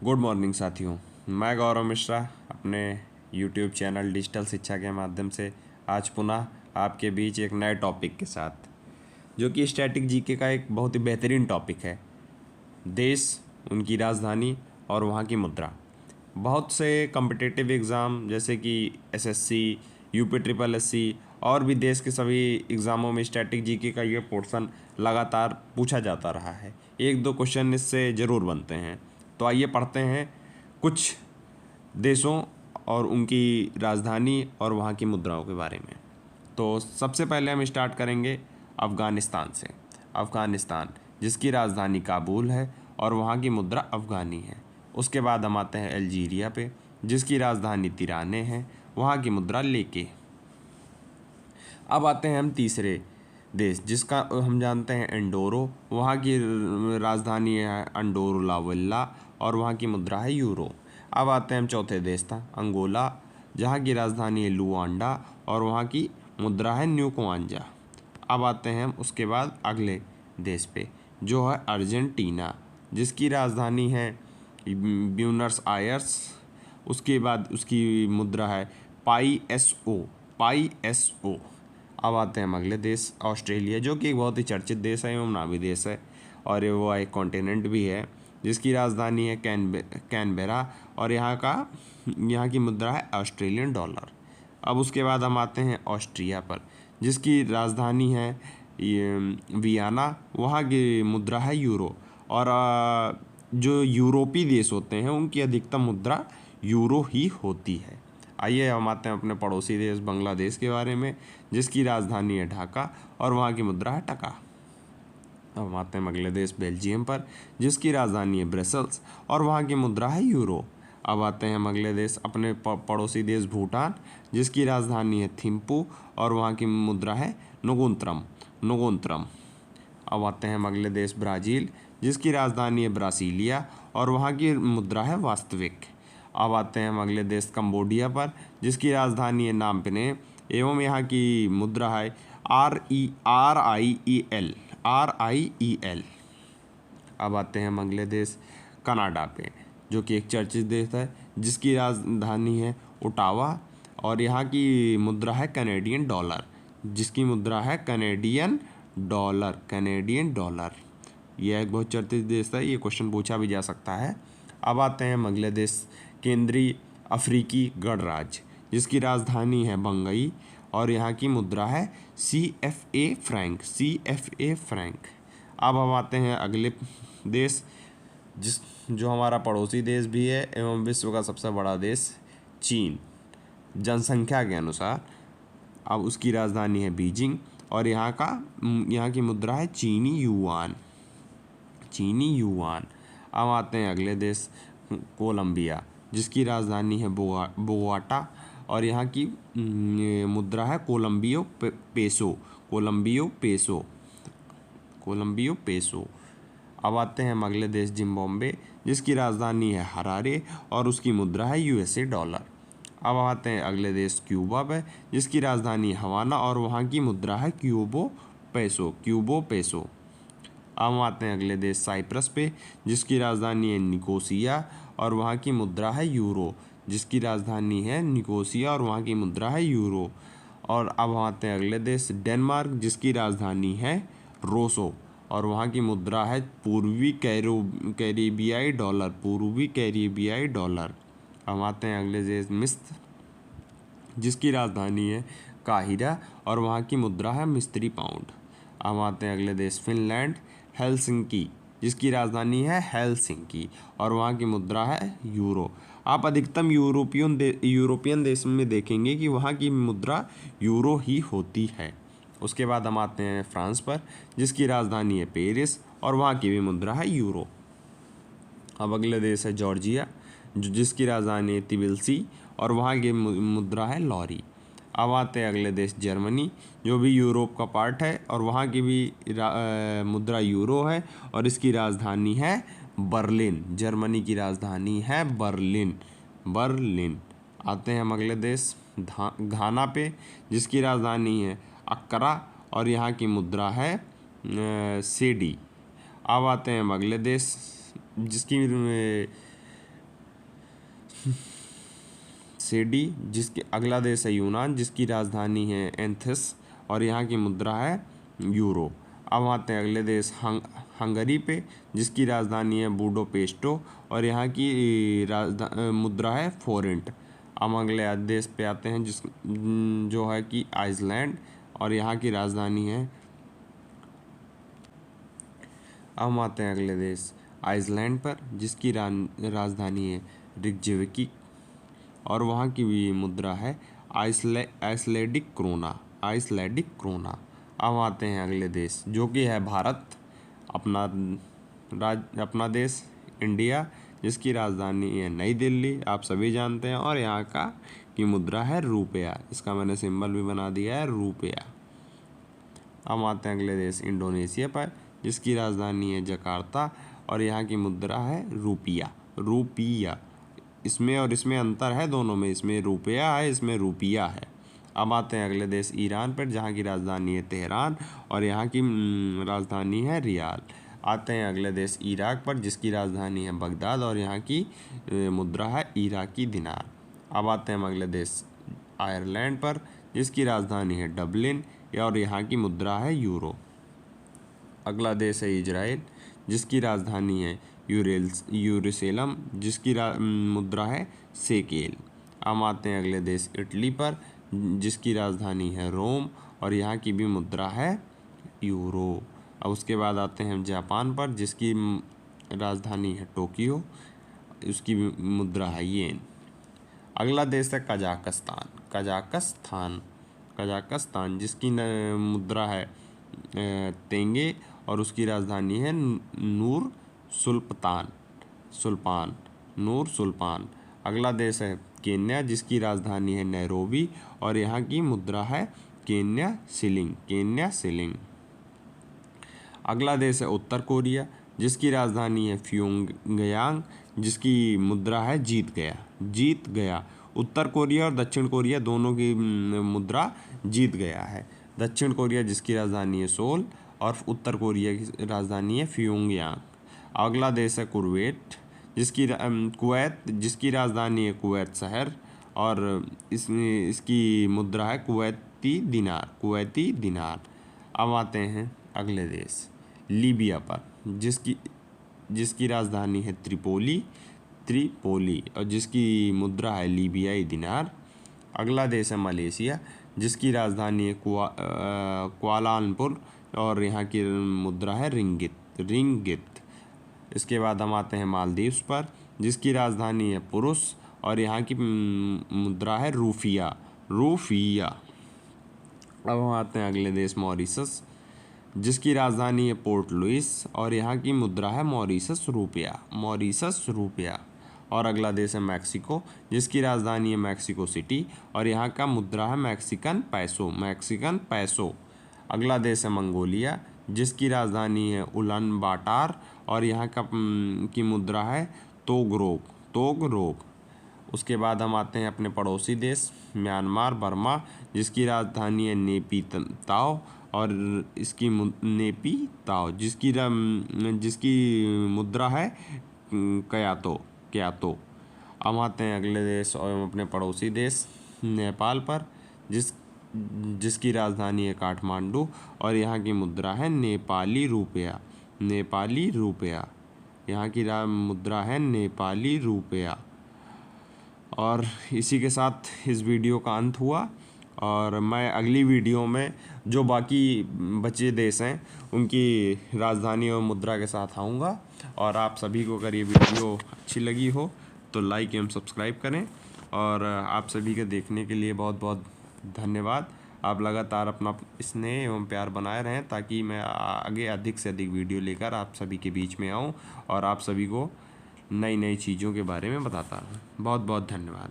Good morning साथियों। मैं गौरव मिश्रा अपने यूट्यूब चैनल डिजिटल शिक्षा के माध्यम से आज पुनः आपके बीच एक नए टॉपिक के साथ, जो कि स्टैटिक जीके का एक बहुत ही बेहतरीन टॉपिक है। देश, उनकी राजधानी और वहाँ की मुद्रा। बहुत से कम्पिटिटिव एग्ज़ाम जैसे कि एसएससी, यूपी ट्रिपल एससी और भी देश के सभी एग्ज़ामों में स्टैटिक जीके का ये पोर्शन लगातार पूछा जाता रहा है। एक दो क्वेश्चन इससे ज़रूर बनते हैं। तो आइए पढ़ते हैं कुछ देशों और उनकी राजधानी और वहाँ की मुद्राओं के बारे में। तो सबसे पहले हम स्टार्ट करेंगे अफ़गानिस्तान से। अफ़गानिस्तान, जिसकी राजधानी काबुल है और वहाँ की मुद्रा अफ़गानी है। उसके बाद हम आते हैं अल्जीरिया पे, जिसकी राजधानी तिराने है, वहाँ की मुद्रा लेके। अब आते हैं हम तीसरे देश, जिसका हम जानते हैं एंडोरो, वहाँ की राजधानी है अंडोरलाविल्ला और वहाँ की मुद्रा है यूरो। अब आते हैं हम चौथे देश था अंगोला, जहाँ की राजधानी है लुआंडा और वहाँ की मुद्रा है न्यूक्वांजा। अब आते हैं हम उसके बाद अगले देश पे, जो है अर्जेंटीना, जिसकी राजधानी है ब्यूनस आयर्स। उसके बाद उसकी मुद्रा है पाई एस ओ। अब आते हैं हम अगले देश ऑस्ट्रेलिया, जो कि एक बहुत ही चर्चित देश है एवं नामी देश है, और वो एक कॉन्टिनेंट भी है, जिसकी राजधानी है कैनबेरा और यहाँ की मुद्रा है ऑस्ट्रेलियन डॉलर। अब उसके बाद हम आते हैं ऑस्ट्रिया पर, जिसकी राजधानी है वियना, वहाँ की मुद्रा है यूरो। और जो यूरोपीय देश होते हैं उनकी अधिकतम मुद्रा यूरो ही होती है। आइए हम आते हैं अपने पड़ोसी देश बांग्लादेश के बारे में, जिसकी राजधानी है ढाका और वहाँ की मुद्रा है टका। अब हम आते हैं अगले देश बेल्जियम पर, जिसकी राजधानी है ब्रसल्स और वहाँ की मुद्रा है यूरो। अब आते हैं हम अगले देश अपने पड़ोसी देश भूटान, जिसकी राजधानी है थिम्पू और वहाँ की मुद्रा है नोगोंत्रम। अब आते हैं हम अगले देश ब्राज़ील, जिसकी राजधानी है ब्रासीलिया और वहाँ की मुद्रा है वास्तविक। अब आते हैं हम अगले देश कंबोडिया पर, जिसकी राजधानी है नामपने एवं यहाँ की मुद्रा है RIEL। अब आते हैं हम अगले देश कनाडा पे, जो कि एक चर्चित देश है, जिसकी राजधानी है ओटावा और यहाँ की मुद्रा है कैनेडियन डॉलर। यह एक बहुत चर्चित देश है, ये क्वेश्चन पूछा भी जा सकता है। अब आते हैं हम अगले देश केंद्रीय अफ्रीकी गणराज्य, जिसकी राजधानी है बंगई और यहाँ की मुद्रा है CFA फ्रैंक। अब हम आते हैं अगले देश, जो हमारा पड़ोसी देश भी है एवं विश्व का सबसे बड़ा देश चीन, जनसंख्या के अनुसार। अब उसकी राजधानी है बीजिंग और यहाँ की मुद्रा है चीनी युआन। अब आते हैं अगले देश कोलंबिया, जिसकी राजधानी है बोगोटा और यहाँ की मुद्रा है कोलंबियो पेसो। अब आते हैं हम अगले देश जिम्बाब्वे, जिसकी राजधानी है हरारे और उसकी मुद्रा है USA डॉलर। अब आते हैं अगले देश क्यूबा पे, जिसकी राजधानी हवाना और वहाँ की मुद्रा है क्यूबो पेसो। अब हम आते हैं अगले देश साइप्रस पे, जिसकी राजधानी है निकोसिया और वहाँ की मुद्रा है यूरो। और अब हम आते हैं अगले देश डेनमार्क, जिसकी राजधानी है रोसो और वहाँ की मुद्रा है पूर्वी कैरिबियाई डॉलर। हम आते हैं अगले देश मिस्र, जिसकी राजधानी है काहिरा और वहाँ की मुद्रा है मिस्री पाउंड। अब आते हैं अगले देश फिनलैंड, हेलसिंकी, जिसकी राजधानी है हेलसिंकी और वहाँ की मुद्रा है यूरो। आप अधिकतम यूरोपियन देश में देखेंगे कि वहाँ की मुद्रा यूरो ही होती है। उसके बाद हम आते हैं फ्रांस पर, जिसकी राजधानी है पेरिस और वहाँ की भी मुद्रा है यूरो। अब अगले देश है जॉर्जिया, जिसकी राजधानी है तिबिलिसी और वहाँ की मुद्रा है लॉरी। अब आते हैं अगले देश जर्मनी, जो भी यूरोप का पार्ट है और वहाँ की भी मुद्रा यूरो है और इसकी राजधानी है बर्लिन। जर्मनी की राजधानी है बर्लिन। आते हैं हम अगले देश घाना पे, जिसकी राजधानी है अक्रा और यहाँ की मुद्रा है सेडी। अब आते हैं हम अगले देश, जिसकी सेडी, जिसके अगला देश है यूनान, जिसकी राजधानी है एथेंस और यहाँ की मुद्रा है यूरो। अब आते हैं अगले देश हंगरी पे, जिसकी राजधानी है बुडापेस्ट और यहाँ की मुद्रा है फोरेंट। अब अगले देश पे आते हैं जो है कि आइसलैंड और यहाँ की राजधानी है। अब हम आते हैं अगले देश आइसलैंड पर, जिसकी राजधानी है रिकजविक और वहाँ की भी मुद्रा है आइसलैंडिक क्रोना। अब आते हैं अगले देश जो कि है भारत, अपना देश इंडिया, जिसकी राजधानी है नई दिल्ली, आप सभी जानते हैं, और यहाँ की मुद्रा है रुपया। इसका मैंने सिंबल भी बना दिया है रुपया। अब आते हैं अगले देश इंडोनेशिया पर, जिसकी राजधानी है जकार्ता और यहाँ की मुद्रा है रुपिया। इसमें और इसमें अंतर है दोनों में, इसमें रुपया है, इसमें रुपिया है। अब आते हैं अगले देश ईरान पर, जहाँ की राजधानी है तेहरान और यहाँ की राजधानी है रियाद। आते हैं अगले देश इराक पर, जिसकी राजधानी है बगदाद और यहाँ की मुद्रा है इराकी दिनार। अब आते हैं अगले देश आयरलैंड पर, जिसकी राजधानी है डबलिन और यहाँ की मुद्रा है यूरो। अगला देश है इजराइल, जिसकी राजधानी है यूरुशलेम, जिसकी मुद्रा है शेकेल। अब आते हैं अगले देश इटली पर, जिसकी राजधानी है रोम और यहाँ की भी मुद्रा है यूरो। अब उसके बाद आते हैं जापान पर, जिसकी राजधानी है टोक्यो, उसकी मुद्रा है येन। अगला देश है कजाकिस्तान, जिसकी मुद्रा है तेंगे और उसकी राजधानी है नूर सुल्तान। अगला देश है केन्या, जिसकी राजधानी है नैरोबी और यहाँ की मुद्रा है केन्या शिलिंग। अगला देश है उत्तर कोरिया, जिसकी राजधानी है प्योंगयांग, जिसकी मुद्रा है जीत गया। उत्तर कोरिया और दक्षिण कोरिया दोनों की मुद्रा जीत गया है। दक्षिण कोरिया जिसकी राजधानी है सोल और उत्तर कोरिया की राजधानी है प्योंगयांग। अगला देश है कुवैत, जिसकी राजधानी है कुवैत शहर और इसकी मुद्रा है कुवैती दिनार। अब आते हैं अगले देश लीबिया पर, जिसकी राजधानी है त्रिपोली और जिसकी मुद्रा है लीबियाई दिनार। अगला देश है मलेशिया, जिसकी राजधानी है कुआलालंपुर और यहाँ की मुद्रा है रिंगित। इसके बाद हम आते हैं मालदीव्स पर, जिसकी राजधानी है पुरुष और यहाँ की मुद्रा है रूफिया। अब हम आते हैं अगले देश मॉरिशस, जिसकी राजधानी है पोर्ट लुइस और यहाँ की मुद्रा है मॉरिशस रुपया। और अगला देश है मैक्सिको, जिसकी राजधानी है मैक्सिको सिटी और यहाँ का मुद्रा है मैक्सिकन पैसो। अगला देश है मंगोलिया, जिसकी राजधानी है उलान बाटार और यहाँ की मुद्रा है तोगरोक। उसके बाद हम आते हैं अपने पड़ोसी देश म्यांमार बर्मा, जिसकी राजधानी है नेपिताओ और इसकी नेपिताओ जिसकी मुद्रा है क्यातो। अब आते हैं अगले देश और अपने पड़ोसी देश नेपाल पर, जिसकी राजधानी है काठमांडू और यहाँ की मुद्रा है नेपाली रुपया। यहाँ की मुद्रा है नेपाली रुपया। और इसी के साथ इस वीडियो का अंत हुआ और मैं अगली वीडियो में जो बाकी बचे देश हैं उनकी राजधानी और मुद्रा के साथ आऊँगा। और आप सभी को अगर ये वीडियो अच्छी लगी हो तो लाइक एवं सब्सक्राइब करें। और आप सभी के देखने के लिए बहुत बहुत धन्यवाद। आप लगातार अपना स्नेह एवं प्यार बनाए रहें ताकि मैं आगे अधिक से अधिक वीडियो लेकर आप सभी के बीच में आऊँ और आप सभी को नई नई चीज़ों के बारे में बताता रहूँ। बहुत बहुत धन्यवाद।